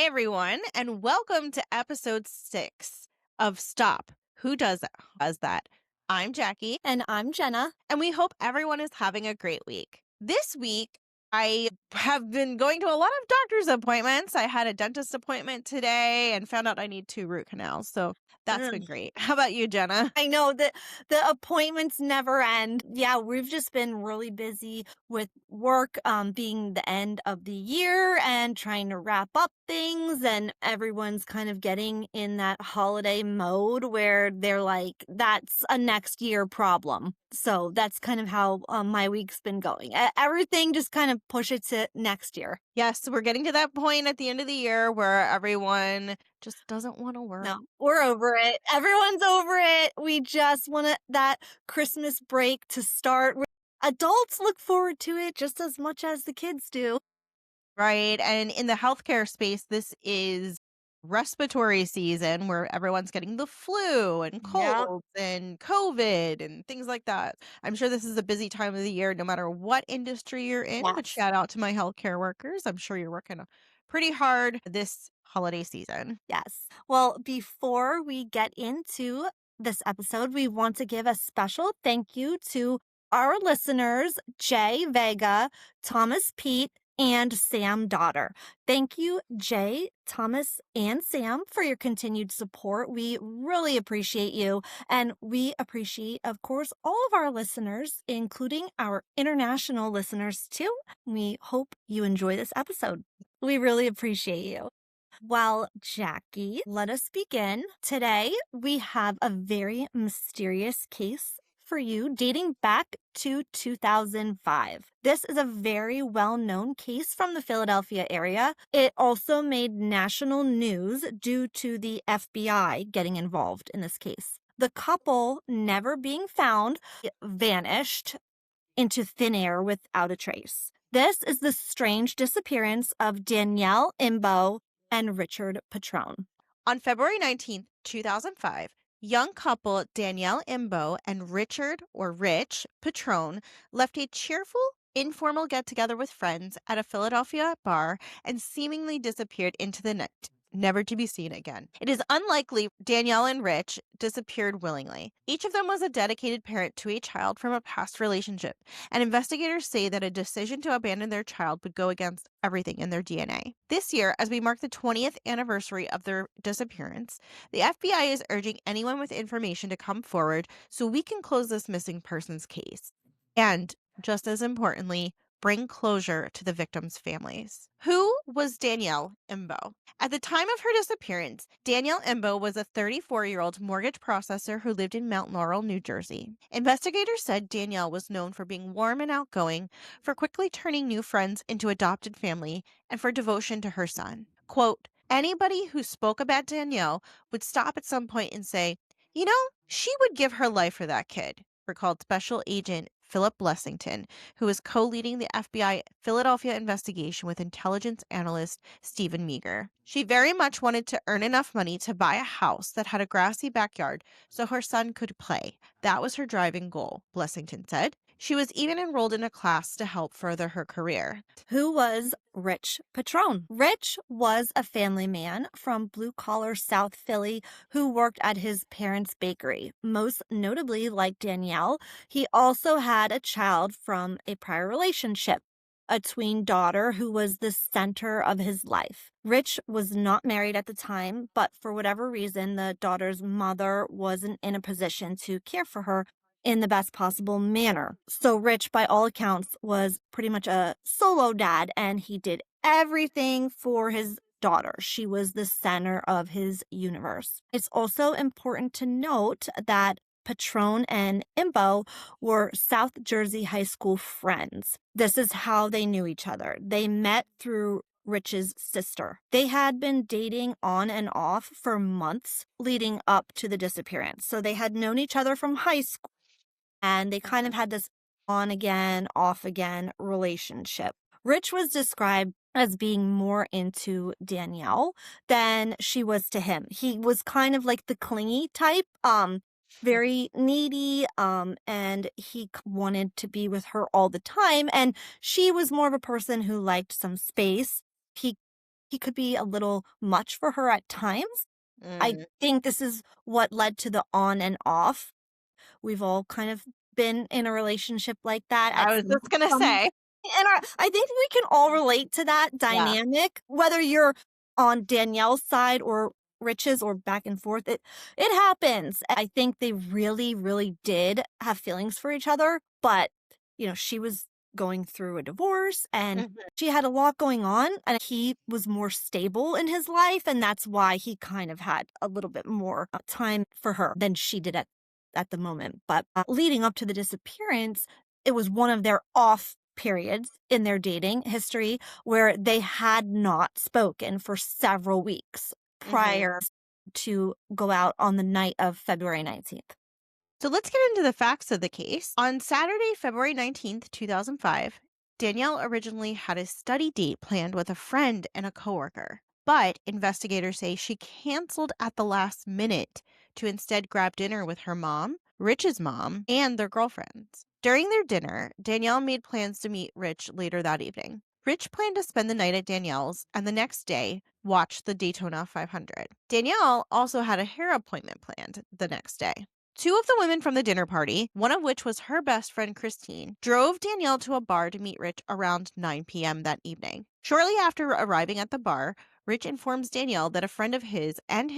everyone, and welcome to episode 6 of Stop. Who does that? I'm Jackie, And I'm Jenna. and we hope everyone is having a great week. This week, I have been going to a lot of doctor's appointments. I had a dentist appointment today and found out I need 2 root canals, so that's been Mm. great. How about you, Jenna? I know that the appointments never end. Yeah, we've just been really busy with work, being the end of the year and trying to wrap up things. And everyone's kind of getting in that holiday mode where they're like, that's a next year problem. So that's kind of how my week's been going. Everything just kind of push it to next year. Yes, we're getting to that point at the end of the year where everyone just doesn't want to work. No, we're over it. Everyone's over it. We just want that Christmas break to start. Adults look forward to it just as much as the kids do. Right. And in the healthcare space, this is respiratory season where everyone's getting the flu and Yep. colds and COVID and things like that. I'm sure this is a busy time of the year, no matter what industry you're in. But Yes. shout out to my healthcare workers. I'm sure you're working pretty hard this holiday season. Yes. Well, before we get into this episode, we want to give a special thank you to our listeners, Jay Vega, Thomas Pete, and Sam Daughter. Thank you, Jay, Thomas, and Sam, for your continued support. We really appreciate you. And we appreciate, of course, all of our listeners, including our international listeners, too. We hope you enjoy this episode. We really appreciate you. Well, Jackie, let us begin. Today, we have a very mysterious case for you dating back to 2005. This is a very well-known case from the Philadelphia area. It also made national news due to the FBI getting involved in this case. The couple, never being found, vanished into thin air without a trace. This is the strange disappearance of Danielle Imbo and Richard Petrone. On February 19th, 2005, young couple Danielle Imbo and Richard or Rich Petrone left a cheerful, informal get together with friends at a Philadelphia bar and seemingly disappeared into the night, never to be seen again. It is unlikely Danielle and Rich disappeared willingly. Each of them was a dedicated parent to a child from a past relationship, and investigators say that a decision to abandon their child would go against everything in their DNA. This year, as we mark the 20th anniversary of their disappearance, the FBI is urging anyone with information to come forward so we can close this missing persons case. And, just as importantly, bring closure to the victims' families. Who was Danielle Imbo? At the time of her disappearance, Danielle Imbo was a 34-year-old mortgage processor who lived in Mount Laurel, New Jersey. Investigators said Danielle was known for being warm and outgoing, for quickly turning new friends into adopted family, and for devotion to her son. Quote, anybody who spoke about Danielle would stop at some point and say, you know, she would give her life for that kid, recalled Special Agent Philip Blessington, who is co-leading the FBI Philadelphia investigation with intelligence analyst Stephen Meager. She very much wanted to earn enough money to buy a house that had a grassy backyard so her son could play. That was her driving goal, Blessington said. She was even enrolled in a class to help further her career. Who was Rich Petrone? Rich was a family man from blue-collar South Philly who worked at his parents' bakery. Most notably, like Danielle, he also had a child from a prior relationship, a tween daughter who was the center of his life. Rich was not married at the time, but for whatever reason, the daughter's mother wasn't in a position to care for her in the best possible manner. So Rich, by all accounts, was pretty much a solo dad, and he did everything for his daughter. She was the center of his universe. It's also important to note that Petrone and Imbo were South Jersey high school friends. This is how they knew each other. They met through Rich's sister. They had been dating on and off for months leading up to the disappearance. So they had known each other from high school, and they kind of had this on again, off again relationship. Rich was described as being more into Danielle than she was to him. He was kind of like the clingy type, very needy, and he wanted to be with her all the time. And she was more of a person who liked some space. He he could be a little much for her at times. I Mm. think this is what led to the on and off. We've all kind of been in a relationship like that at I was just gonna some say. and I think we can all relate to that Yeah. dynamic, whether you're on Danielle's side or Rich's or back and forth. It happens. I think they really, really did have feelings for each other, but she was going through a divorce and Mhm, she had a lot going on, and he was more stable in his life, and that's why he kind of had a little bit more time for her than she did at the moment. But leading up to the disappearance, it was one of their off periods in their dating history where they had not spoken for several weeks mhm. prior to go out on the night of February 19th. So let's get into the facts of the case. On Saturday, February 19th, 2005, Danielle originally had a study date planned with a friend and a coworker. But investigators say she canceled at the last minute to instead grab dinner with her mom, Rich's mom, and their girlfriends. During their dinner, Danielle made plans to meet Rich later that evening. Rich planned to spend the night at Danielle's and the next day watch the Daytona 500. Danielle also had a hair appointment planned the next day. Two of the women from the dinner party, one of which was her best friend Christine, drove Danielle to a bar to meet Rich around 9 p.m. that evening. Shortly after arriving at the bar, Rich informs Danielle that a friend of his and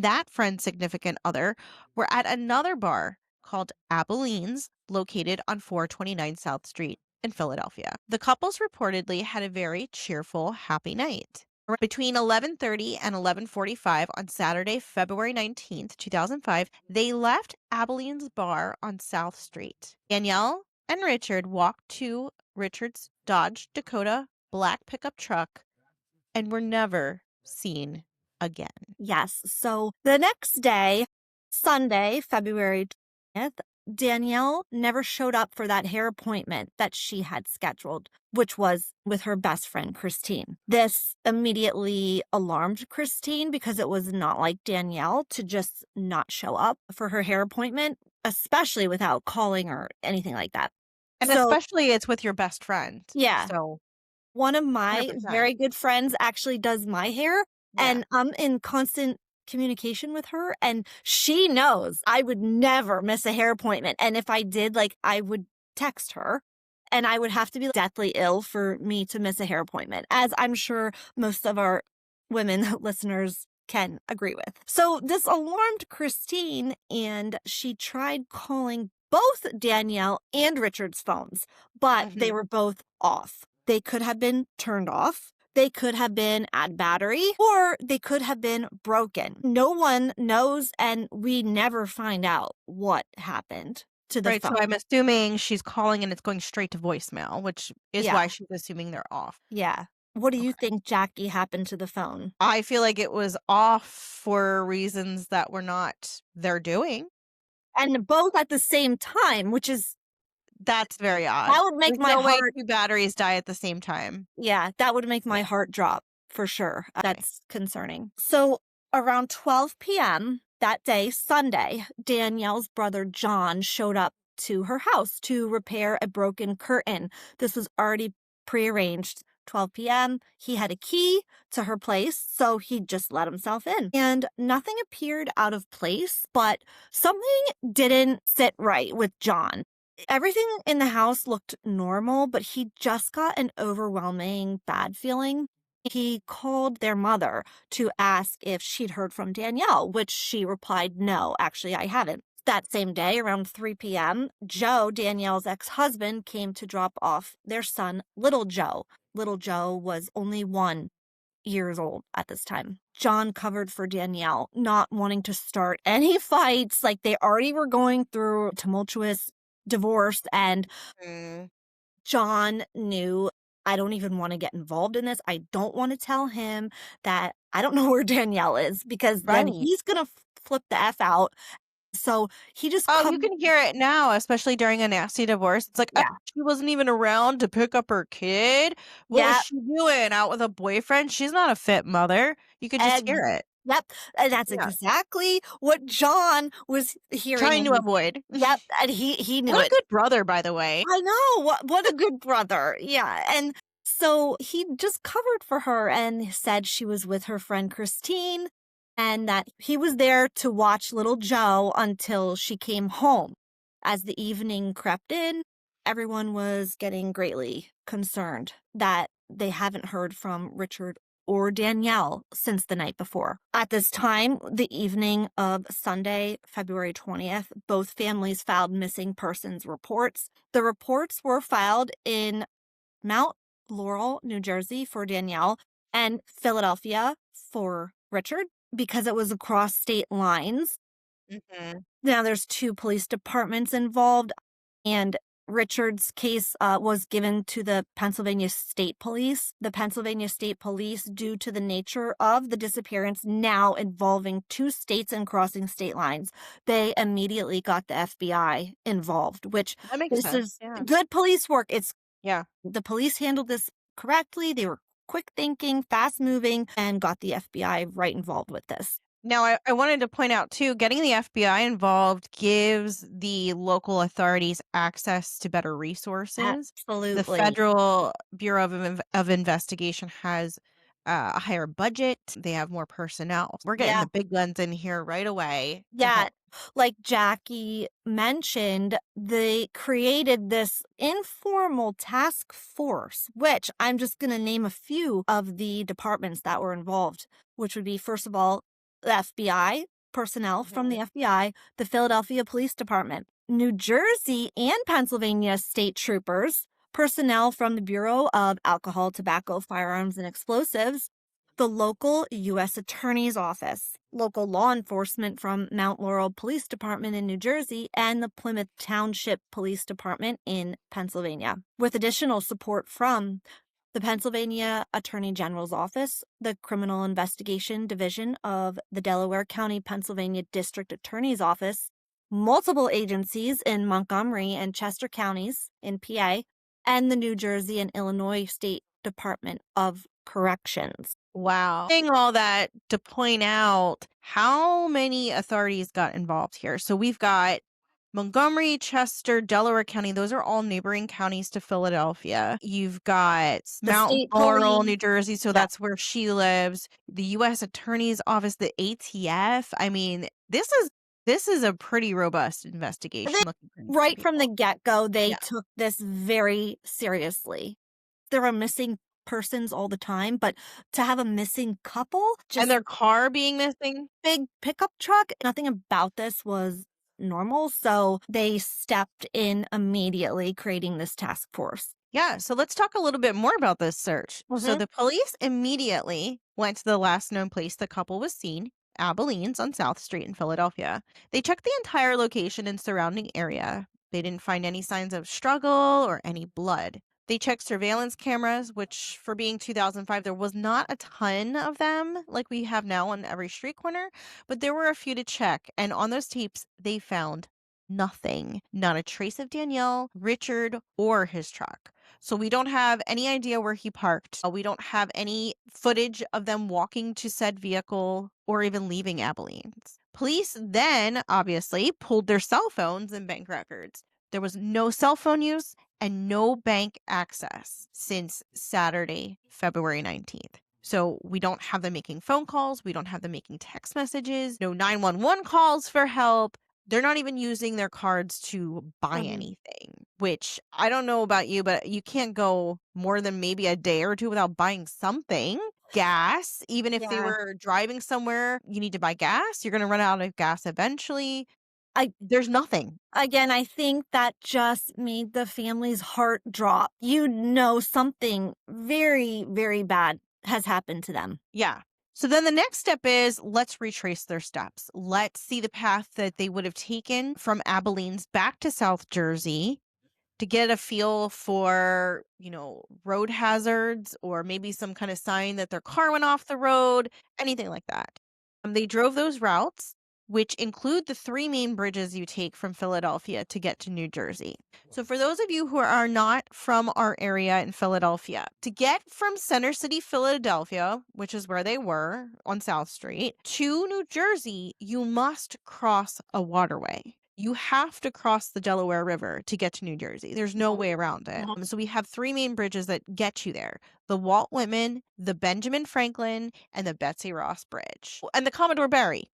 that friend's significant other were at another bar called Abilene's, located on 429 South Street in Philadelphia. The couples reportedly had a very cheerful, happy night. Between 11:30 and 11:45 on Saturday, February 19th, 2005, they left Abilene's bar on South Street. Danielle and Richard walked to Richard's Dodge Dakota black pickup truck and were never seen again. Yes. So the next day, Sunday, February 20th, Danielle never showed up for that hair appointment that she had scheduled, which was with her best friend, Christine. This immediately alarmed Christine because it was not like Danielle to just not show up for her hair appointment, especially without calling or anything like that. And So, especially it's with your best friend. yeah, So, one of my 100%. very good friends actually does my hair, Yeah. and I'm in constant communication with her, and she knows I would never miss a hair appointment, and if I did, like, I would text her, and I would have to be deathly ill for me to miss a hair appointment, as I'm sure most of our women listeners can agree with. So this alarmed Christine, and she tried calling both Danielle and Richard's phones, but they Mhm. were both off. They could have been turned off. They could have been at battery, or they could have been broken. No one knows, and we never find out what happened to the Right, so phone. I'm assuming she's calling and it's going straight to voicemail, which is Yeah, why she's assuming they're off. yeah. What do you Okay. think, Jackie, happened to the phone? I feel like it was off for reasons that were not their doing. And both at the same time, which is That's very odd. that would make There's my no way heart 2 batteries die at the same time. yeah, that would make Yeah, my heart drop for sure. okay. That's concerning. So around 12 p.m. that day, Sunday, Danielle's brother John showed up to her house to repair a broken curtain. This was already prearranged. 12 p.m. He had a key to her place, so he just let himself in. And nothing appeared out of place, but something didn't sit right with John. Everything in the house looked normal, but he just got an overwhelming bad feeling. He called their mother to ask if she'd heard from Danielle, which she replied, no, actually, I haven't. That same day, around 3 p.m., Joe, Danielle's ex husband, came to drop off their son, Little Joe. Little Joe was only 1 years old at this time. John covered for Danielle, not wanting to start any fights. Like they already were going through a tumultuous divorce, and Mm, John knew I don't even want to get involved in this. I don't want to tell him that I don't know where Danielle is because then right. he's going to flip the F out. So he just Oh, you come. can hear it now, especially during a nasty divorce. It's like, Yeah. she wasn't even around to pick up her kid. What was Yeah. she doing? Out with a boyfriend? She's not a fit mother." You could just And hear it. yep. And that's Yeah. exactly what John was hearing. Trying to And avoid. yep. And he knew What a it. good brother, by the way. I know. What a good brother. Yeah. And So he just covered for her and said she was with her friend Christine and that he was there to watch little Joe until she came home. As the evening crept in, everyone was getting greatly concerned that they haven't heard from Richard or Danielle since the night before. At this time, the evening of Sunday, February 20th, both families filed missing persons reports. The reports were filed in Mount Laurel, New Jersey for Danielle, and Philadelphia for Richard because it was across state lines. Mhm. Now there's 2 police departments involved, and Richard's case, was given to the Pennsylvania State Police. The Pennsylvania State Police, due to the nature of the disappearance now involving 2 states and crossing state lines, they immediately got the FBI involved, which That makes this sense. is Yeah. good police work. It's Yeah. the police handled this correctly. They were quick thinking, fast moving, and got the FBI right involved with this. Now, I wanted to point out too, getting the FBI involved gives the local authorities access to better resources. The Absolutely. Federal Bureau of Investigation has a higher budget. They have more personnel. We're getting Yeah. the big guns in here right away to Yeah, help. like Jackie mentioned, they created this informal task force, which I'm just going to name a few of the departments that were involved, which would be, first of all, the FBI, personnel from the Mhm. FBI, the Philadelphia Police Department, New Jersey and Pennsylvania state troopers, personnel from the Bureau of Alcohol, Tobacco, Firearms, and Explosives, the local U.S. Attorney's Office, local law enforcement from Mount Laurel Police Department in New Jersey, and the Plymouth Township Police Department in Pennsylvania, with additional support from the Pennsylvania Attorney General's Office, the Criminal Investigation Division of the Delaware County, Pennsylvania District Attorney's Office, multiple agencies in Montgomery and Chester counties in PA, and the New Jersey and Illinois State Department of Corrections. Wow. Saying all that to point out how many authorities got involved here. So we've got Montgomery, Chester, Delaware County. Those are all neighboring counties to Philadelphia. You've got The Mount state Laurel, police. New Jersey. So Yeah. that's where she lives. The U.S. Attorney's Office, the ATF. I mean, this is a pretty robust They, investigation looking for missing right from the people. get-go, they Yeah. took this very seriously. There are missing persons all the time, but to have a missing couple, And just their car being missing. big pickup truck, nothing about this was normal, so they stepped in immediately creating this task force. Yeah, so let's talk a little bit more about this search. So Mhm. the police immediately went to the last known place the couple was seen, Abilene's on South Street in Philadelphia. They checked the entire location and surrounding area. They didn't find any signs of struggle or any blood. They checked surveillance cameras, which for being 2005, there was not a ton of them like we have now on every street corner, but there were a few to check. And on those tapes, they found nothing, not a trace of Danielle, Richard, or his truck. So we don't have any idea where he parked. We don't have any footage of them walking to said vehicle or even leaving Abilene's. Police then obviously pulled their cell phones and bank records. There was no cell phone use and no bank access since Saturday, February 19th. So we don't have them making phone calls. We don't have them making text messages, no 911 calls for help. They're not even using their cards to buy Mhm. anything, which I don't know about you, but you can't go more than maybe a day or two without buying something. Gas, even if they Yeah. were driving somewhere, you need to buy gas. You're going to run out of gas eventually. I There's nothing. Again, I think that just made the family's heart drop. You know something very, very bad has happened to them. Yeah. So then the next step is let's retrace their steps. Let's see the path that they would have taken from Abilene's back to South Jersey to get a feel for, road hazards or maybe some kind of sign that their car went off the road, anything like that. They drove those routes, which include the three main bridges you take from Philadelphia to get to New Jersey. So, for those of you who are not from our area in Philadelphia, to get from Center City, Philadelphia, which is where they were on South Street, to New Jersey, you must cross a waterway. You have to cross the Delaware River to get to New Jersey. There's no way around it. So we have three main bridges that get you there: the Walt Whitman, the Benjamin Franklin, and the Betsy Ross Bridge. And the Commodore Barry.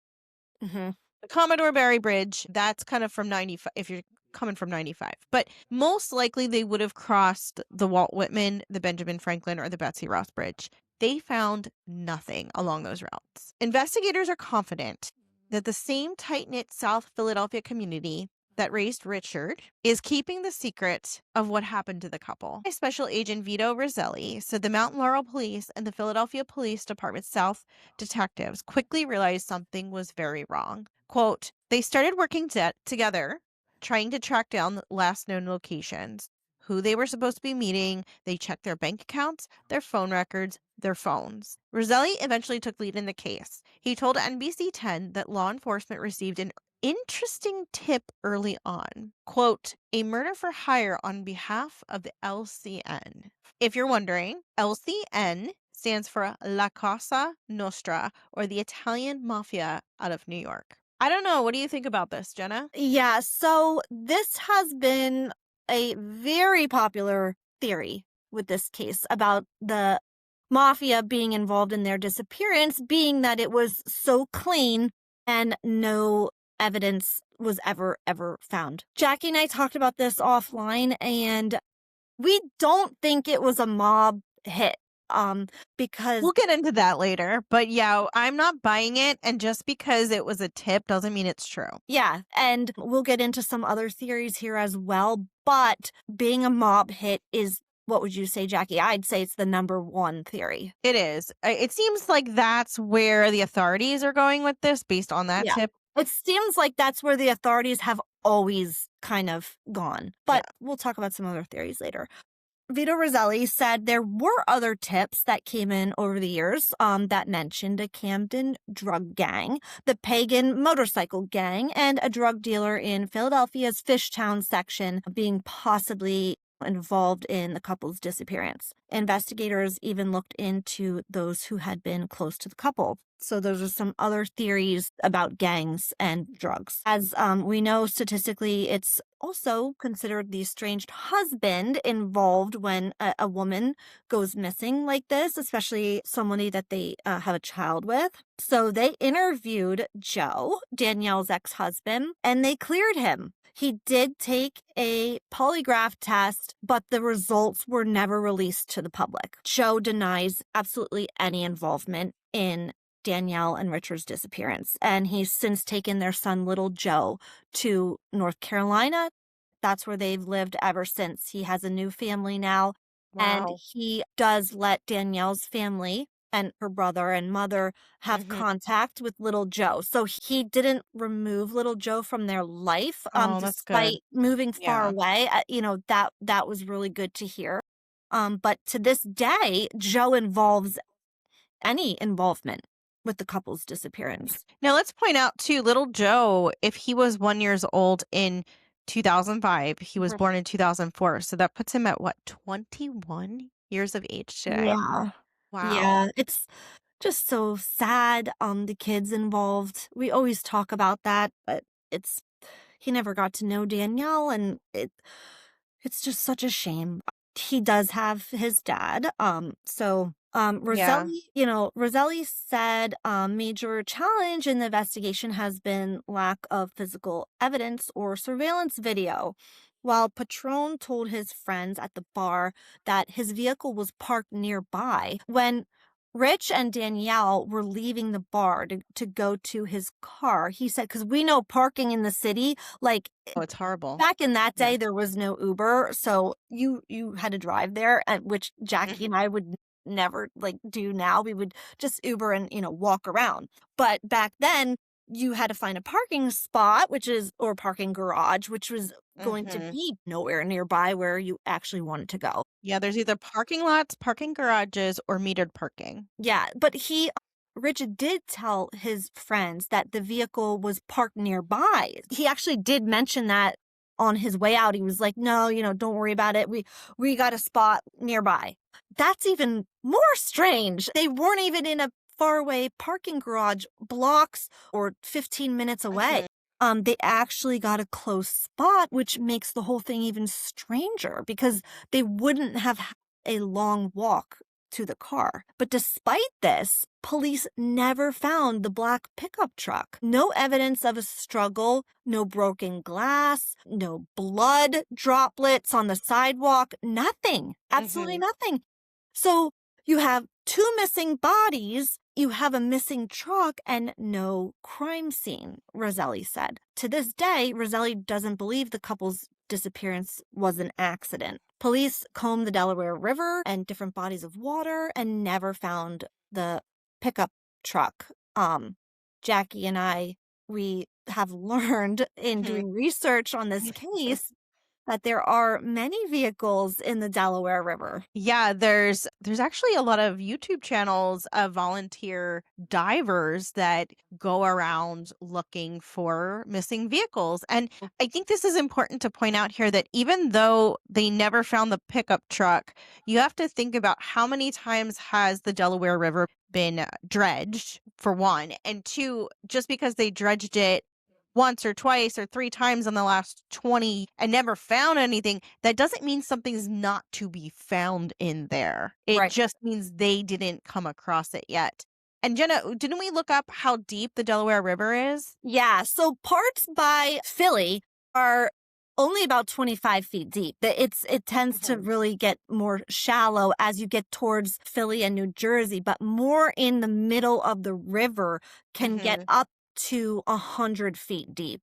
Mhm. The Commodore Barry Bridge, that's kind of from 95, if you're coming from 95. But most likely they would have crossed the Walt Whitman, the Benjamin Franklin, or the Betsy Ross Bridge. They found nothing along those routes. Investigators are confident that the same tight knit South Philadelphia community that raised Richard is keeping the secret of what happened to the couple. Special Agent Vito Roselli said the Mount Laurel Police and the Philadelphia Police Department South detectives quickly realized something was very wrong. Quote, they started working together, trying to track down the last known locations, who they were supposed to be meeting. They checked their bank accounts, their phone records, their phones. Roselli eventually took lead in the case. He told NBC 10 that law enforcement received an interesting tip early on. Quote, a murder for hire on behalf of the LCN. If you're wondering, LCN stands for La Cosa Nostra, or the Italian Mafia out of New York. I don't know. What do you think about this, Jenna? Yeah, so this has been a very popular theory with this case about the mafia being involved in their disappearance, being that it was so clean and no evidence was ever found. Jackie and I talked about this offline, and we don't think it was a mob hit. Because We'll get into that later, but yeah, I'm not buying it. And just because it was a tip doesn't mean it's true. yeah, and we'll get into some other theories here as well, but being a mob hit is, what would you say, Jackie? I'd say it's the number one theory. It is. It seems like that's where the authorities are going with this based on that Yeah. tip. It seems like that's where the authorities have always kind of gone, but Yeah. we'll talk about some other theories later. Vito Roselli said there were other tips that came in over the years that mentioned a Camden drug gang, the Pagan motorcycle gang, and a drug dealer in Philadelphia's Fishtown section being possibly involved in the couple's disappearance. Investigators even looked into those who had been close to the couple. So those are some other theories about gangs and drugs. As we know, statistically, it's also considered the estranged husband involved when a woman goes missing like this, especially somebody that they have a child with. So they interviewed Joe, Danielle's ex-husband, and they cleared him. He did take a polygraph test, but the results were never released to the public. Joe denies absolutely any involvement in Danielle and Richard's disappearance, and he's since taken their son, little Joe, to North Carolina. That's where they've lived ever since. He has a new family now, and Wow. he does let Danielle's family and her brother and mother have Mhm. contact with little Joe. So he didn't remove little Joe from their life, Oh, that's good. despite moving far Yeah. away. That was really good to hear. But to this day, Joe involves any involvement with the couple's disappearance. Now let's point out too, little Joe, if he was 1 years old in 2005, he was Mhm. born in 2004. So that puts him at what, 21 years of age today? Yeah. Wow. Yeah, it's just so sad, the kids involved. We always talk about that, but it's he never got to know Danielle, and it's just such a shame. He does have his dad, Yeah. Roselli said a major challenge in the investigation has been lack of physical evidence or surveillance video. While Petrone told his friends at the bar that his vehicle was parked nearby, when Rich and Danielle were leaving the bar to go to his car, he said, because we know parking in the city, like Oh, it's horrible. back in that Yeah. day, there was no Uber, so you had to drive there, which Jackie Mhm. and I would never, like, do now. We would just Uber and, walk around. But back then, you had to find a parking spot, or parking garage, which was going to Mhm. be nowhere nearby where you actually wanted to go. Yeah, there's either parking lots, parking garages, or metered parking. Yeah, but Richard did tell his friends that the vehicle was parked nearby. He actually did mention that on his way out. He was like, "No, don't worry about it. We got a spot nearby." That's even more strange. They weren't even in a faraway parking garage blocks or 15 minutes away. Mhm. They actually got a close spot, which makes the whole thing even stranger because they wouldn't have a long walk to the car. But despite this, police never found the black pickup truck. No evidence of a struggle, no broken glass, no blood droplets on the sidewalk, nothing, absolutely Mhm. nothing. So you have two missing bodies, you have a missing truck, and no crime scene, Roselli said. To this day, Roselli doesn't believe the couple's disappearance was an accident. Police combed the Delaware River and different bodies of water and never found the pickup truck. Jackie and I, we have learned in Mhm. doing research on this case that there are many vehicles in the Delaware River. Yeah, there's actually a lot of YouTube channels of volunteer divers that go around looking for missing vehicles. And I think this is important to point out here that even though they never found the pickup truck, you have to think about how many times has the Delaware River been dredged, for one, and two, just because they dredged it once or twice or three times in the last 20 and never found anything, that doesn't mean something's not to be found in there. It Right. just means they didn't come across it yet. And Jenna, didn't we look up how deep the Delaware River is? Yeah, so parts by Philly are only about 25 feet deep. It tends to Mhm. really get more shallow as you get towards Philly and New Jersey, but more in the middle of the river can get Mhm. up to 100 feet deep.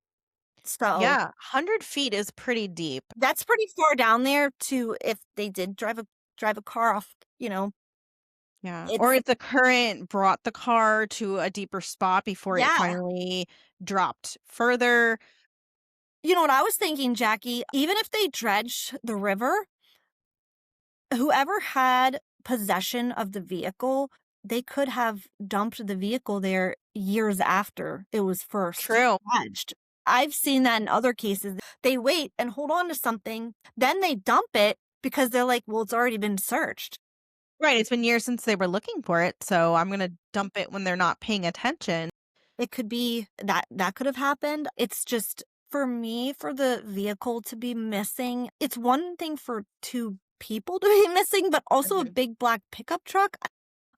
So Yeah, 100 feet is pretty deep. that's pretty far down there to if they did drive a car off, Yeah. Or it's if the current brought the car to a deeper spot before it yeah. finally dropped further. You know what I was thinking, Jackie? Even if they dredge the river, whoever had possession of the vehicle, they could have dumped the vehicle there years after it was first True. dredged. I've seen that in other cases. They wait and hold on to something, then they dump it because they're like, well, it's already been searched. Right, it's been years since they were looking for it, so I'm gonna dump it when they're not paying attention. It could be that could have happened. It's just for me, for the vehicle to be missing, it's one thing for two people to be missing, but also a Mhm. big black pickup truck.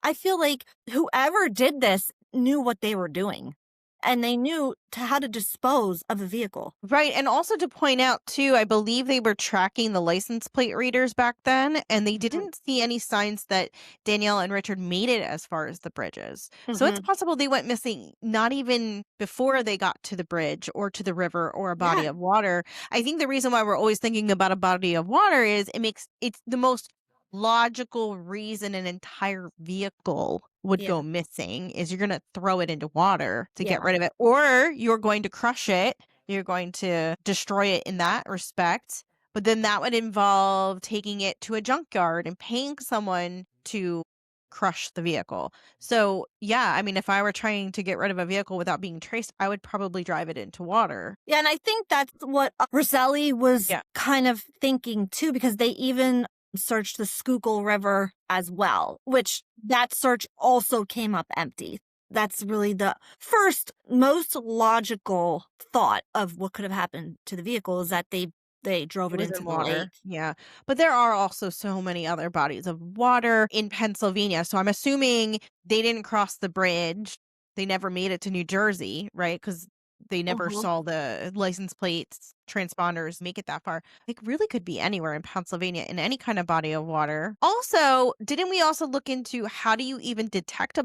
I feel like whoever did this knew what they were doing, and they knew how to dispose of a vehicle. Right, and also to point out too, I believe they were tracking the license plate readers back then, and they Mhm, didn't see any signs that Danielle and Richard made it as far as the bridges. So it's mhm. possible they went missing not even before they got to the bridge or to the river or a Yeah, body of water. I think the reason why we're always thinking about a body of water is it's the most logical reason an entire vehicle would yeah, go missing is you're going to throw it into water to get yeah, rid of it, or you're going to crush it, you're going to destroy it in that respect, but then that would involve taking it to a junkyard and paying someone to crush the vehicle. So, yeah, I mean, if I were trying to get rid of a vehicle without being traced, I would probably drive it into water. yeah, and I think that's what Roselli was Yeah. kind of thinking too, because they even searched the Schuylkill River as well, which that search also came up empty. That's really the first most logical thought of what could have happened to the vehicle is that they drove It it was into in the water. lake. Yeah. But there are also so many other bodies of water in Pennsylvania. So I'm assuming they didn't cross the bridge. They never made it to New Jersey, right? Because they never Mhm. saw the license plates, transponders make it that far. It really could be anywhere in Pennsylvania in any kind of body of water. Also, didn't we also look into how do you even detect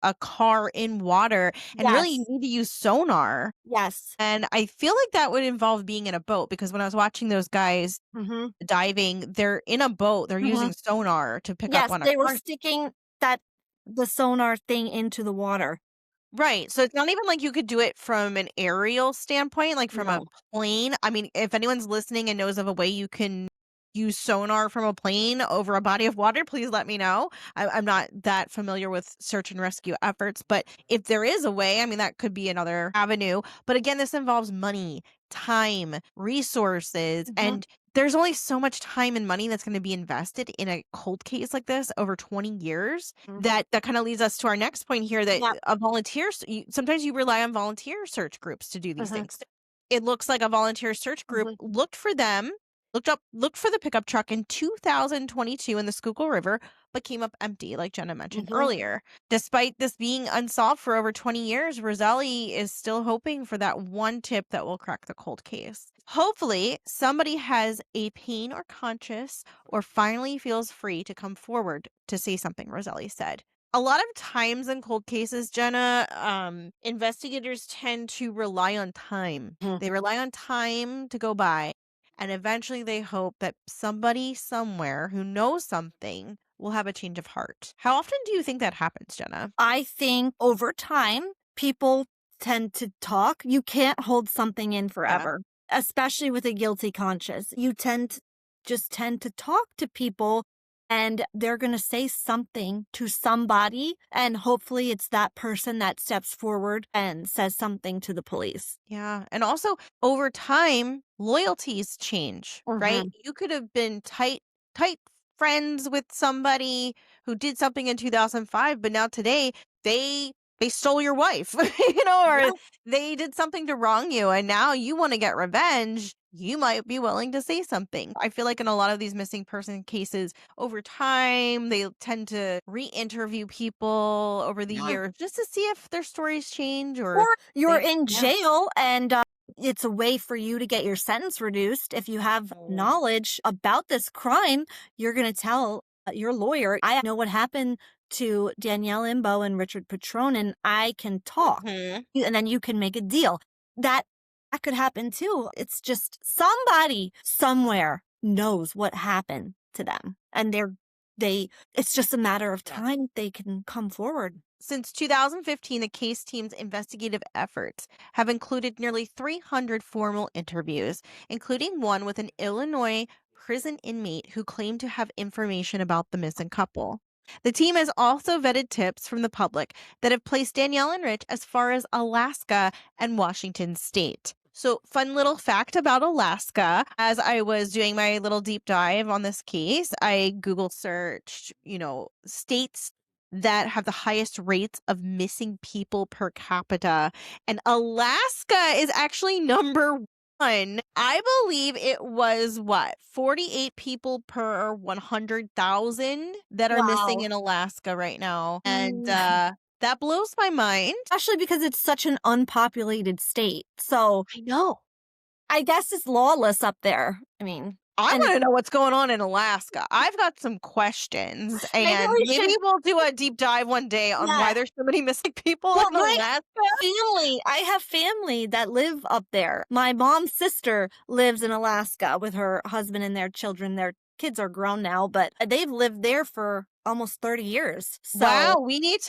a car in water? And really, you Yes. need to use sonar. Yes. And I feel like that would involve being in a boat because when I was watching those guys Mhm. diving, they're in a boat, they're Mhm. using sonar to pick up Yes, on a they were car. sticking that the sonar thing into the water. Right, so it's not even like you could do it from an aerial standpoint, like from a No. plane. I mean, if anyone's listening and knows of a way you can use sonar from a plane over a body of water, please let me know. I'm not that familiar with search and rescue efforts, but if there is a way, I mean, that could be another avenue. But again, this involves money, time, resources, Mhm. and there's only so much time and money that's gonna be invested in a cold case like this over 20 years. Mhm. That kinda leads us to our next point here that Yeah. a volunteer s you sometimes you rely on volunteer search groups to do these Mhm. things. It looks like a volunteer search group Mhm. looked for the pickup truck in 2022 in the Schuylkill River, but came up empty, like Jenna mentioned Mhm. earlier. Despite this being unsolved for over 20 years, Roselli is still hoping for that one tip that will crack the cold case. Hopefully, somebody has a pain or conscience or finally feels free to come forward to say something, Roselli said. A lot of times in cold cases, Jenna, investigators tend to rely on time. Mhm. They rely on time to go by, and eventually they hope that somebody somewhere who knows something will have a change of heart. How often do you think that happens, Jenna? I think over time, people tend to talk. You can't hold something in Yeah. forever, especially with a guilty conscience. You tend to talk to people and they're going to say something to somebody. And hopefully it's that person that steps forward and says something to the police. Yeah. And also over time, loyalties change, right? Hmm. You could have been tight friends with somebody who did something in 2005, but now today they stole your wife, or Yeah. they did something to wrong you and now you want to get revenge. You might be willing to say something. I feel like in a lot of these missing person cases, over time, they tend to re-interview people over the Yeah. years just to see if their stories change or Or you're they in yeah. jail and it's a way for you to get your sentence reduced. If you have Mm. knowledge about this crime, you're going to tell your lawyer, I know what happened to Danielle Imbo and Richard Petrone, and I can talk. Mhm. And then you can make a deal. That that could happen too. It's just somebody somewhere knows what happened to them. And they it's just a matter of Yeah. time they can come forward. Since 2015, the case team's investigative efforts have included nearly 300 formal interviews, including one with an Illinois prison inmate who claimed to have information about the missing couple. The team has also vetted tips from the public that have placed Danielle and Rich as far as Alaska and Washington state. So, fun little fact about Alaska. As I was doing my little deep dive on this case, I Google searched, states that have the highest rates of missing people per capita. And Alaska is actually number one. I believe it was 48 people per 100,000 that are missing Wow. in Alaska right now. And Mm. that blows my mind. Especially because it's such an unpopulated state. So, I know. I guess it's lawless up there. I mean, I and want to know what's going on in Alaska. I've got some questions, maybe and we maybe should. we'll do a deep dive one day on Yeah. why there's so many missing people Well, in Alaska. I have family that live up there. My mom's sister lives in Alaska with her husband and their children. Their kids are grown now, but they've lived there for almost 30 years. So, Wow, we yeah, need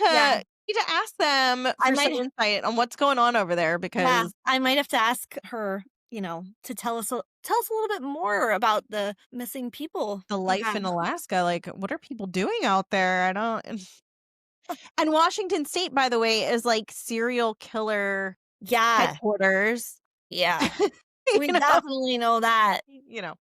to ask them I for some might insight on what's going on over there yeah, because I might have to ask her, to tell us a little bit more about the missing people. the life Yeah. in Alaska, like, what are people doing out there? I don't and Washington State, by the way, is like serial killer Yeah. headquarters. Yeah. We You know? definitely know that.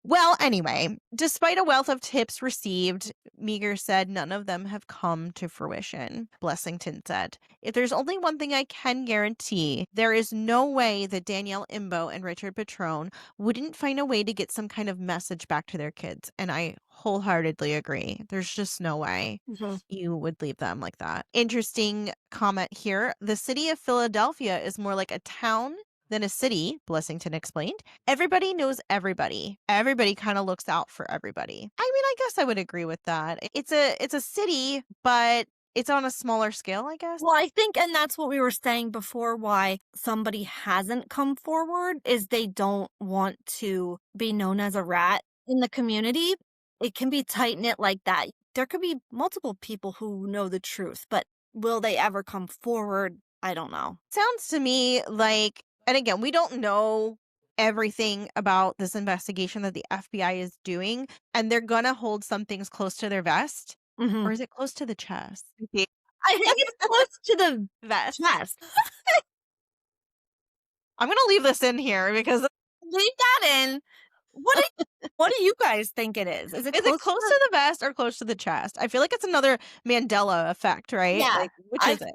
Well, anyway, despite a wealth of tips received, Meager said none of them have come to fruition. Blessington said, if there's only one thing I can guarantee, there is no way that Danielle Imbo and Richard Petrone wouldn't find a way to get some kind of message back to their kids. And I wholeheartedly agree. There's just no way Mhm. you would leave them like that. Interesting comment here. The city of Philadelphia is more like a town than a city, Blessington explained. Everybody knows everybody. Everybody kind of looks out for everybody. I mean, I guess I would agree with that. It's a city, but it's on a smaller scale, I guess. Well, I think and that's what we were saying before, why somebody hasn't come forward is they don't want to be known as a rat in the community. It can be tight-knit like that. There could be multiple people who know the truth, but will they ever come forward? I don't know. Sounds to me like, and again, we don't know everything about this investigation that the FBI is doing, and they're gonna hold some things close to their vest. Or Mhm. is it close to the chest? Okay. I think it's close to the Vest. chest. I'm gonna leave this in here because Leave that in. What do you guys think it is? Is it Is it close to close the to the vest or close to the chest? I feel like it's another Mandela effect, right? Yeah. Like, which I is it?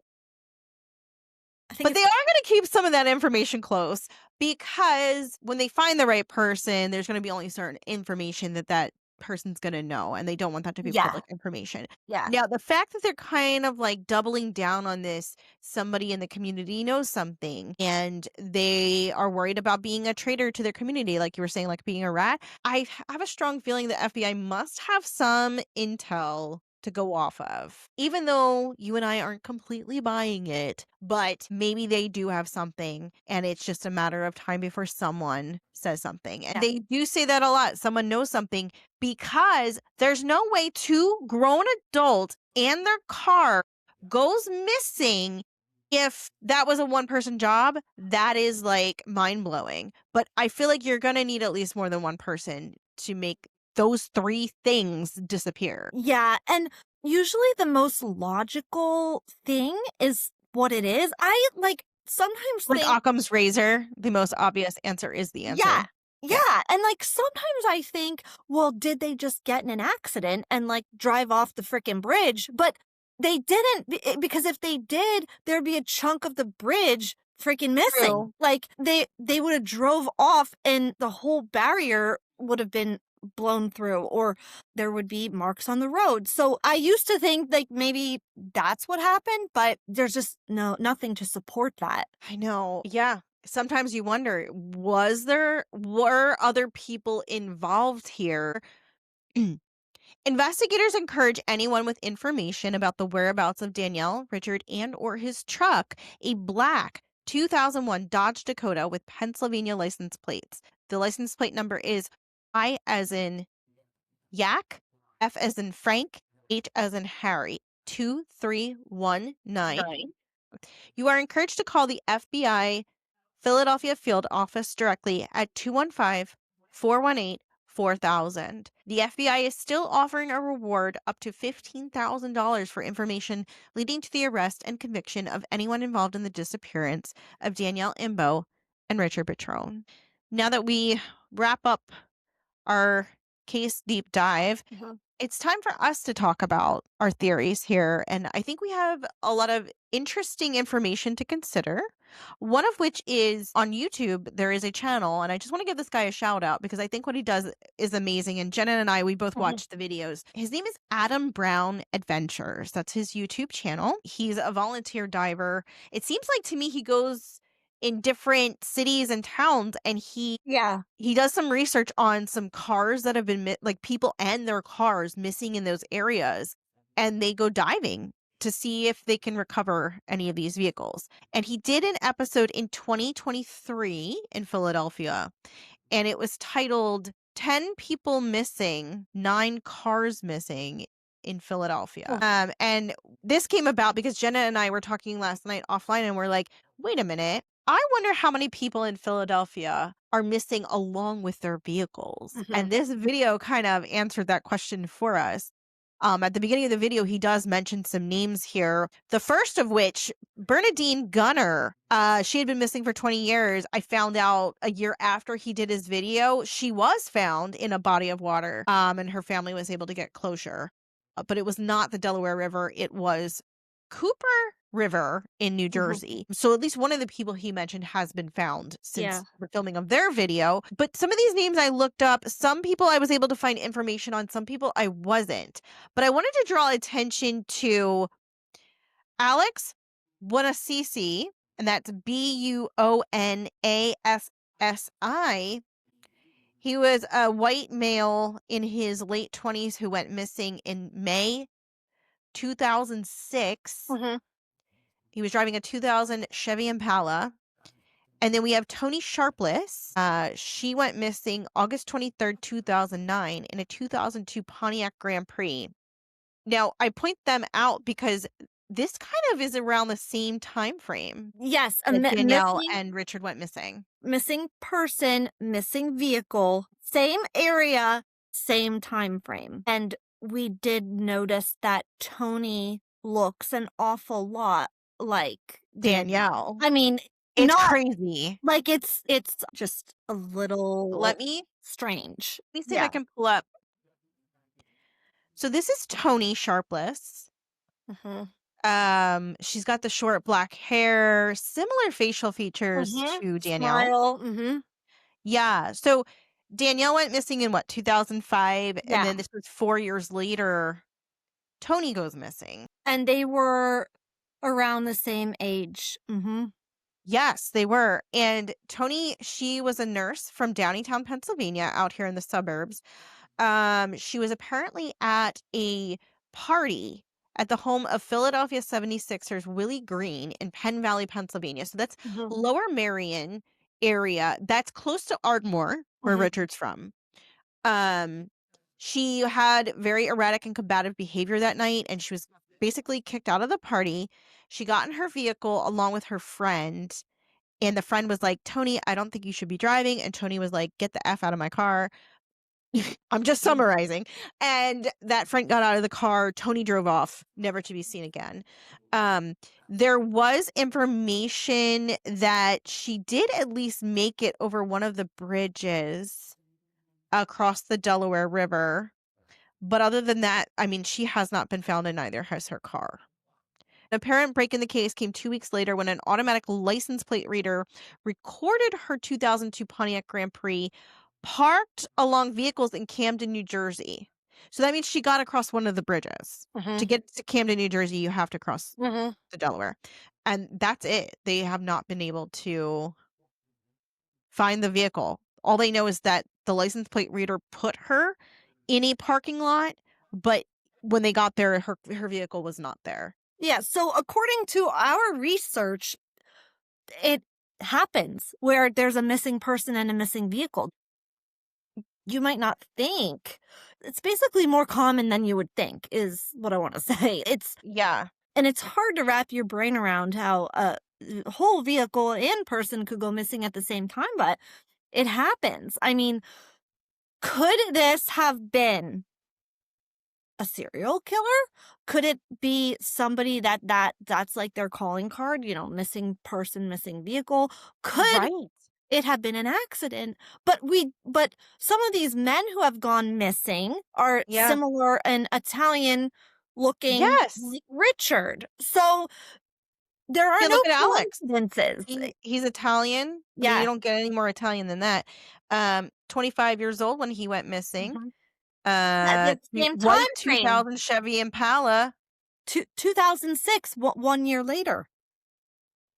I think But they it's are gonna keep some of that information close because when they find the right person, there's gonna be only certain information that that person's gonna know, and they don't want that to be yeah, public information. yeah, Now, the fact that they're kind of like doubling down on this, somebody in the community knows something and they are worried about being a traitor to their community, like you were saying, like being a rat. I have a strong feeling the FBI must have some intel to go off of. Even though you and I aren't completely buying it, but maybe they do have something and it's just a matter of time before someone says something. And yeah, they do say that a lot. Someone knows something because there's no way two grown adults and their car goes missing. If that was a one person job, that is like mind blowing. But I feel like you're going to need at least more than one person to make those three things disappear. yeah, and usually the most logical thing is what it is. I, like, sometimes Like think Occam's razor, the most obvious answer is the yeah, answer. Yeah. yeah, and, like, sometimes I think, "Well, did they just get in an accident and, like, drive off the fricking bridge?" But they didn't because if they did, there'd be a chunk of the bridge freaking missing. True. Like, they would've drove off and the whole barrier would have been blown through, or there would be marks on the road. So, I used to think, like, maybe that's what happened, but there's just nothing to support that. I know. Yeah. Sometimes you wonder, were other people involved here? Investigators encourage anyone with information about the whereabouts of Danielle, Richard, and or his truck, a black 2001 Dodge Dakota with Pennsylvania license plates. The license plate number is I as in Yak, F as in Frank, H as in Harry, 2319. You are encouraged to call the FBI Philadelphia Field Office directly at 215-418-4000. The FBI is still offering a reward up to $15,000 for information leading to the arrest and conviction of anyone involved in the disappearance of Danielle Imbo and Richard Petrone. Now that we wrap up our case deep dive, Mhm. it's time for us to talk about our theories here. And I think we have a lot of interesting information to consider. One of which is on YouTube, there is a channel, and I just want to give this guy a shout out because I think what he does is amazing. And Jenna and I, we both Mhm. watched the videos. His name is Adam Brown Adventures. That's his YouTube channel. He's a volunteer diver. It seems like to me he goes in different cities and towns and Yeah. he does some research on some cars that have been like people and their cars missing in those areas, and they go diving to see if they can recover any of these vehicles. And he did an episode in 2023 in Philadelphia, and it was titled 10 People Missing, 9 Cars Missing in Philadelphia. Oh. And this came about because Jenna and I were talking last night offline, and we're like, wait a minute. I wonder how many people in Philadelphia are missing along with their vehicles. Mhm. And this video kind of answered that question for us. At the beginning of the video, he does mention some names here. The first of which, Bernadine Gunner. She had been missing for 20 years. I found out a year after he did his video, she was found in a body of water. And her family was able to get closure. But it was not the Delaware River. It was Cooper River in New Mhm. Jersey. So at least one of the people he mentioned has been found Yeah. since the filming of their video. But some of these names I looked up, some people I was able to find information on, some people I wasn't. But I wanted to draw attention to Alex Buonasisi, and that's Buonassi. He was a white male in his late 20s who went missing in May 2006. Mhm. He was driving a 2000 Chevy Impala. And then we have Tony Sharpless. She went missing August 23rd, 2009 in a 2002 Pontiac Grand Prix. Now, I point them out because this kind of is around the same time frame Yes, a that Danielle missing and Richard went missing. missing person, missing vehicle, same area, same time frame. And we did notice that Tony looks an awful lot like Danielle. Danielle. I mean, It's Not crazy. like it's just a Let little me strange. let me see if I Yeah. can pull up. So this is Tony Sharpless. Mhm. She's got the short black hair, similar facial features Mhm. to Danielle. Smile. Mhm. Yeah. So Danielle went missing in what, 2005, and Yeah. then this was 4 years later, Tony goes missing. And they were around the same age. Mhm. Yes, they were. And Tony, she was a nurse from Downeytown, Pennsylvania, out here in the suburbs. She was apparently at a party at the home of Philadelphia 76ers Willie Green in Penn Valley, Pennsylvania. So that's Mhm. Lower Marion area. That's close to Ardmore, where Mhm. Richard's from. Um, she had very erratic and combative behavior that night, and she was basically kicked out of the party. She got in her vehicle along with her friend, and the friend was like, "Tony, I don't think you should be driving." And Tony was like, "Get the F out of my car." I'm just Mhm. summarizing. And that friend got out of the car. Tony drove off, never to be seen again. Um, there was information that she did at least make it over one of the bridges across the Delaware River. But other than that, I mean, she has not been found and neither has her car. An apparent break in the case came 2 weeks later when an automatic license plate reader recorded her 2002 Pontiac Grand Prix parked along vehicles in Camden, New Jersey. So that means she got across one of the bridges. To Mhm. get to Camden, New Jersey, you have to cross Mhm. the Delaware. And that's it. They have not been able to find the vehicle. All they know is that the license plate reader put her in a parking lot, but when they got there, her vehicle was not there. Yeah, so according to our research, it happens where there's a missing person and a missing vehicle. You might not think. It's basically more common than you would think is what I wanna say. Yeah. It's hard to wrap your brain around how a whole vehicle and person could go missing at the same time, but it happens. I mean, could this have been a serial killer? Could it be somebody that's like their calling card, missing person, missing vehicle? Could Right. it have been an accident? But some of these men who have gone missing are Yeah. similar and Italian looking Yes. like Richard. So there are Yeah, no look at Alex. coincidences. He's Italian. I mean, you Yeah. don't get any more Italian than that. 25 years old when he went missing. Mhm. At the same time White frame. 2000 Chevy Impala. 2006, 1 year later.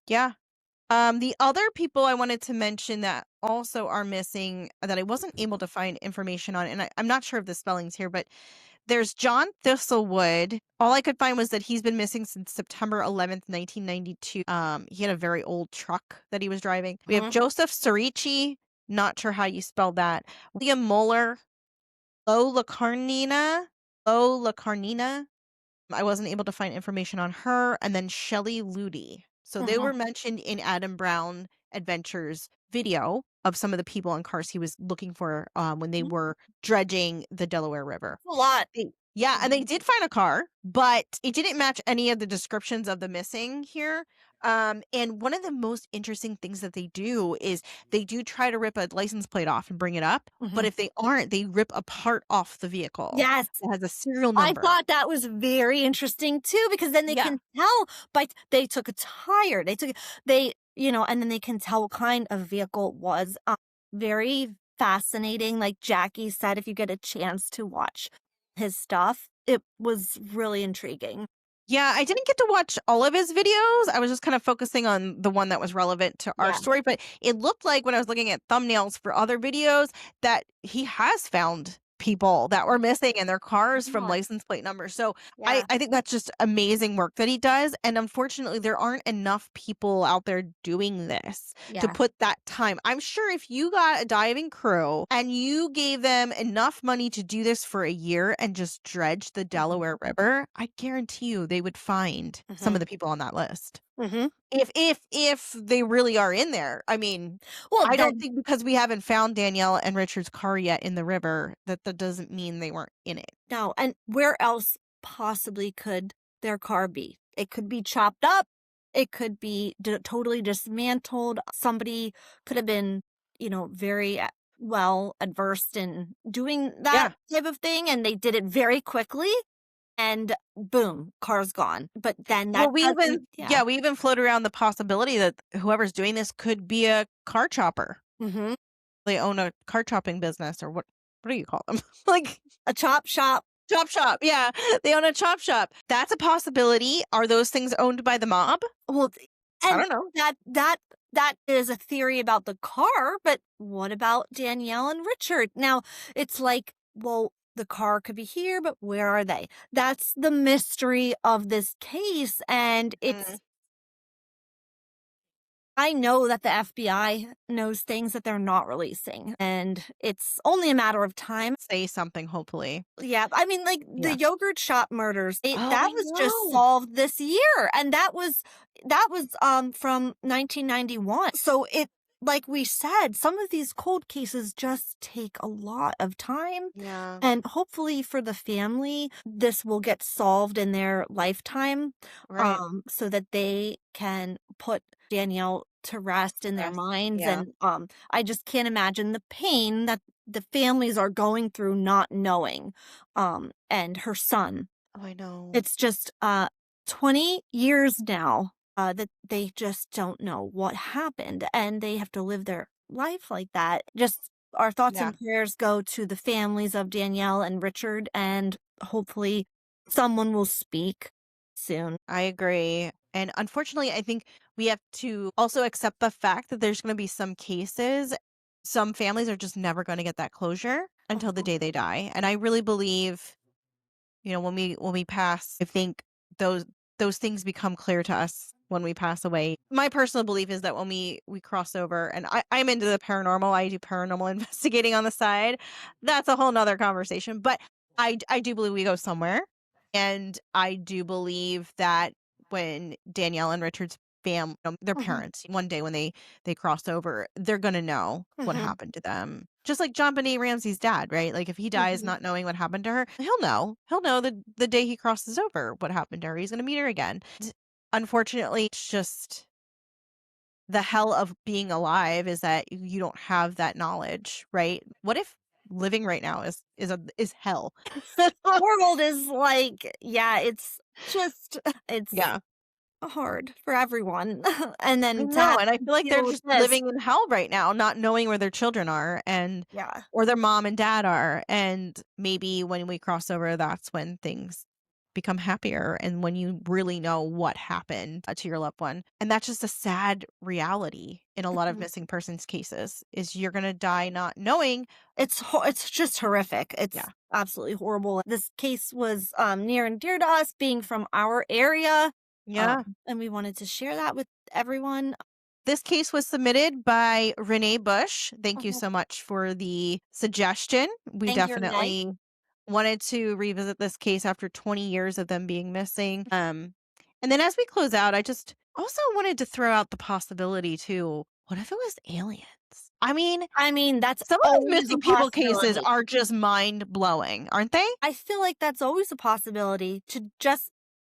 Yeah. The other people I wanted to mention that also are missing that I wasn't able to find information on, and I'm not sure if the spelling's here, but there's John Thistlewood. All I could find was that he's been missing since September 11th, 1992. He had a very old truck that he was driving. We have Mhm. Joseph Cerici, not sure how you spell that. William Moeller, Lo Lacarnina. I wasn't able to find information on her, and then Shelley Ludy. So they Mhm. were mentioned in Adam Brown Adventures video of some of the people and cars he was looking for when they Mhm. were dredging the Delaware River. A lot. Yeah, and they Mhm. did find a car, but it didn't match any of the descriptions of the missing here. And one of the most interesting things that they do is they do try to rip a license plate off and bring it up, but Mhm. if they aren't, they rip a part off the vehicle Yes. that has a serial I number. thought that was very interesting too, because then they Yeah. can tell they took a tire, and then they can tell what kind of vehicle it was. Very fascinating. Like Jackie said, if you get a chance to watch his stuff, it was really intriguing. Yeah, I didn't get to watch all of his videos. I was just kind of focusing on the one that was relevant to our Yeah. story, but it looked like when I was looking at thumbnails for other videos that he has found people that were missing and their cars from Yeah. license plate numbers. So I, Yeah. I think that's just amazing work that he does. And unfortunately, there aren't enough people out there doing this to Yeah. put that time. I'm sure if you got a diving crew and you gave them enough money to do this for a year and just dredge the Mhm. Delaware River, I guarantee you they would find some of Mhm. the people on that list. Mhm. If they really are in there. I mean, Well, I don't then think because we haven't found Danielle and Richard's car yet in the river that doesn't mean they weren't in it. no, and where else possibly could their car be? It could be chopped up. It could be totally dismantled. Somebody could have been, very well adversed in doing that Yeah. type of thing, and they did it very quickly, and boom, car's gone. But then Well, that doesn't, yeah. we even float around the possibility that whoever's doing this could be a car chopper. Hmm. They own a car chopping business, or what do you call them? Like, A chop shop. chop shop. Yeah, they own a chop shop. That's a possibility. Are those things owned by the mob? Well, I and don't know. that is a theory about the car, but what about Danielle and Richard? Now, it's like, well, the car could be here, but where are they? That's the mystery of this case, and Mm, I know that the FBI knows things that they're not releasing, and it's only a matter of time. say something, hopefully. Yeah, I mean, like, the Yeah. yogurt shop murders, Oh, that I was just know. solved this year, and that was from 1991. So like we said, some of these cold cases just take a lot of time, Yeah. and hopefully for the family, this will get solved in their lifetime, Right. so that they can put Danielle to rest in their Rest. minds, Yeah. and, I just can't imagine the pain that the families are going through not knowing, and her son. Oh, I know. It's just, 20 years now, that they just don't know what happened, and they have to live their life like that. Just our thoughts Yeah. and prayers go to the families of Danielle and Richard, and hopefully someone will speak soon. I agree. And unfortunately, I think we have to also accept the fact that there's going to be some cases, some families are just never going to get that closure until the Mhm, day they die. And I really believe, when we pass, I think those those things become clear to us when we pass away. My personal belief is that when we cross over, and I'm into the paranormal, I do paranormal investigating on the side. That's a whole nother conversation. But I do believe we go somewhere. And I do believe that when Danielle and Richard's their mhm, parents, one day when they cross over, they're gonna know what mhm, happened to them. Just like John Benet Ramsey's dad, right? Like if he dies mhm. not knowing what happened to her, he'll know. He'll know the day he crosses over what happened to her. He's gonna meet her again. Unfortunately, it's just the hell of being alive is that you don't have that knowledge, right? What if living right now is hell? World is like, yeah, it's just it's Yeah. hard for everyone. And I then to know, have and I to feel like they're deal with just this. living in hell right now, not knowing where their children are and Yeah. or their mom and dad are. And maybe when we cross over, that's when things become happier and when you really know what happened to your loved one. And that's just a sad reality in a lot of Mhm. missing persons cases is you're going to die not knowing. It's just horrific. It's Yeah. absolutely horrible. This case was, near and dear to us being from our area, Yeah. and we wanted to share that with everyone. This case was submitted by Renee Bush. Thank you Mhm. so much for the suggestion. We Thank you, Renee. definitely wanted to revisit this case after 20 years of them being missing. And then as we close out, I just also wanted to throw out the possibility too. What if it was aliens? I mean, I mean, that's some of these always a missing people cases possibility. are just mind blowing, aren't they? I feel like that's always a possibility to just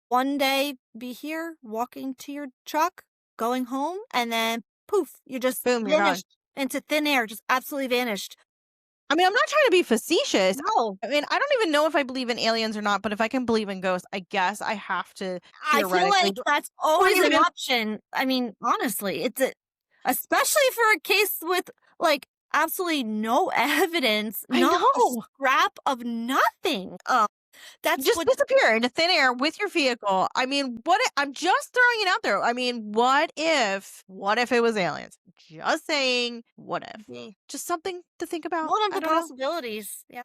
one day be here, walking to your truck, going home, and then poof, you just Boom, you're gone. vanished into thin air, just absolutely vanished. I mean, I'm not trying to be facetious. No, I mean, I don't even know if I believe in aliens or not, but if I can believe in ghosts, I guess I have to I feel theoretically like that's always believe an in. option. I mean, honestly, especially for a case with like absolutely no evidence, I not a know. scrap of nothing. That's Just what. disappear into thin air with your vehicle. I mean, I'm just throwing it out there. I mean, what if it was aliens? Just saying, what if? Mhm. Just something to think about. One of I the don't know. possibilities. Yeah.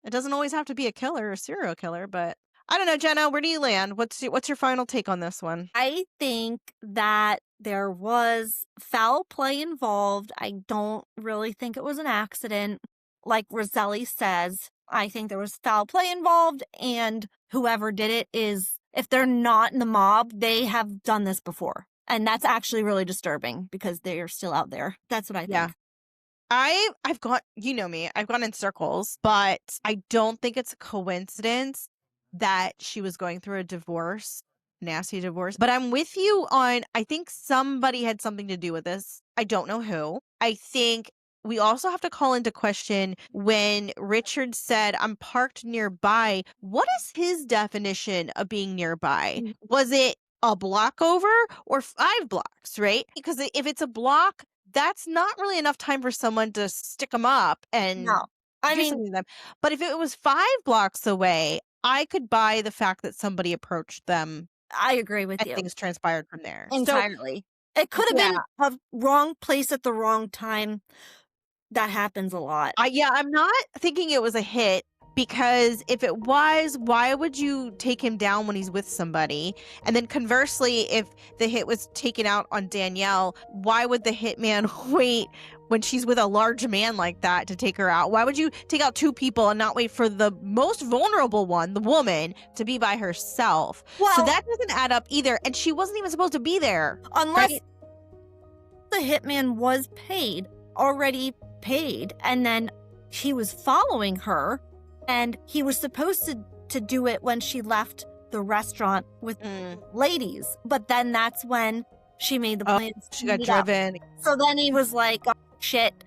It doesn't always have to be a killer or a serial killer, but I don't know, Jenna, where do you land? What's your final take on this one? I think that there was foul play involved. I don't really think it was an accident. Like Roselli says, I think there was foul play involved, and whoever did it is, if they're not in the mob, they have done this before. And that's actually really disturbing because they are still out there. That's what I Yeah. think. I've gone, you know me, I've gone in circles, but I don't think it's a coincidence that she was going through a divorce nasty divorce. But I'm with you on, I think somebody had something to do with this. I don't know who. I think we also have to call into question when Richard said, I'm parked nearby. What is his definition of being nearby? Mm. Was it a block over or 5 blocks, right? Because if it's a block, that's not really enough time for someone to stick them up and No. I do mean, something to them. But if it was 5 blocks away, I could buy the fact that somebody approached them I agree with and you things transpired from there. So, entirely. It could have yeah, been a wrong place at the wrong time. That happens a lot. I'm not thinking it was a hit because if it was, why would you take him down when he's with somebody? And then conversely, if the hit was taken out on Danielle, why would the hitman wait when she's with a large man like that to take her out? Why would you take out 2 people and not wait for the most vulnerable one, the woman, to be by herself? So Well, that doesn't add up either. And she wasn't even supposed to be there, unless right? the hitman was already paid, and then he was following her, and he was supposed to do it when she left the restaurant with Mm. ladies, but then that's when she made the Oh, plans she to got meet up. driven. So then he was like, oh, shit,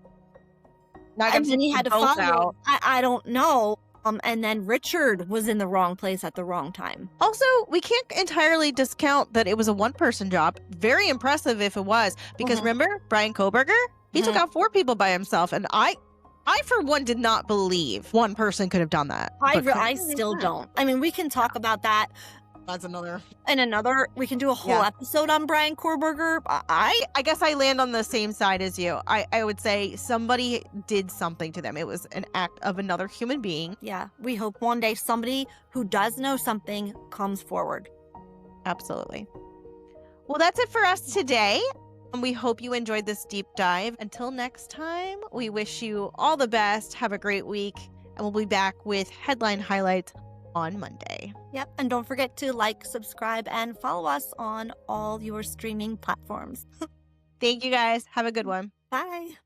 Now I and gotta then take he you had to both follow. out. I don't know. And then Richard was in the wrong place at the wrong time. Also, we can't entirely discount that it was a one-person job. Very impressive if it was, because Mhm. remember Brian Koberger? He took Mhm. out 4 people by himself, and I for one did not believe one person could have done that. But I clearly still not. don't. I mean, we can talk about that That's another. in another. We can do a whole Yeah. episode on Brian Koberger. I guess I land on the same side as you. I would say somebody did something to them. It was an act of another human being. Yeah, we hope one day somebody who does know something comes forward. Absolutely. Well, that's it for us today. And we hope you enjoyed this deep dive. Until next time, we wish you all the best. Have a great week. And we'll be back with headline highlights on Monday. Yep, and don't forget to like, subscribe, and follow us on all your streaming platforms. Thank you guys. Have a good one. Bye.